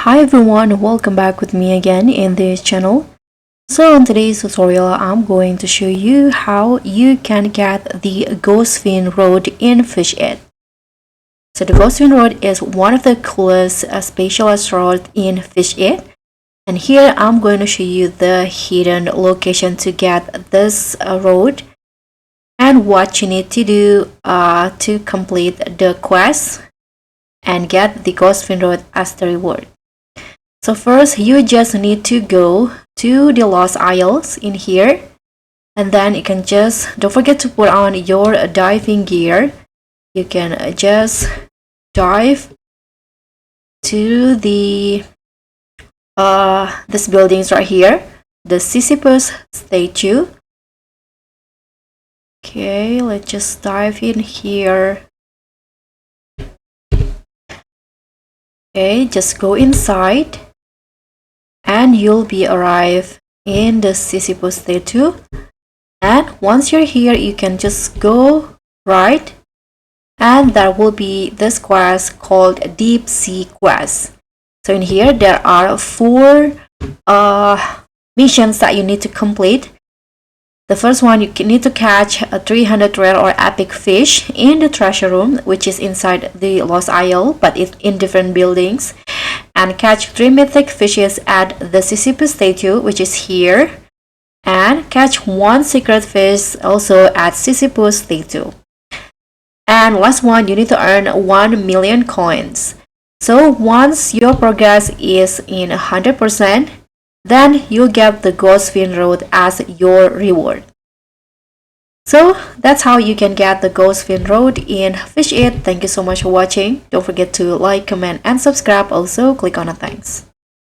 Hi everyone, welcome back with me again in this channel. So in today's tutorial, I'm going to show you how you can get the Ghostfin Rod in Fish It. So the Ghostfin Rod is one of the coolest special asteroids in Fish It. And here I'm going to show you the hidden location to get this rod and what you need to do to complete the quest and get the Ghostfin Rod as the reward. So first, you just need to go to the Lost Isles in here. And then you can just, don't forget to put on your diving gear. You can just dive to the, this buildings right here. The Sisyphus statue. Okay, let's just dive in here. Okay, just go inside. And you'll be arrived in the Sisyphus statue. And once you're here, you can just go right, and there will be this quest called Deep Sea Quest. So in here, there are 4 missions that you need to complete. The first one, you need to catch a 300 rare or epic fish in the treasure room, which is inside the Lost Isle, but it's in different buildings. And catch 3 mythic fishes at the Sisyphus statue, which is here. And catch 1 secret fish also at Sisyphus statue. And last one, you need to earn 1 million coins. So once your progress is in 100%, then you'll get the Ghostfin Rod as your reward. So that's how you can get the Ghostfin Rod in Fish It. Thank you so much for watching. Don't forget to like, comment, and subscribe. Also, click on the thanks.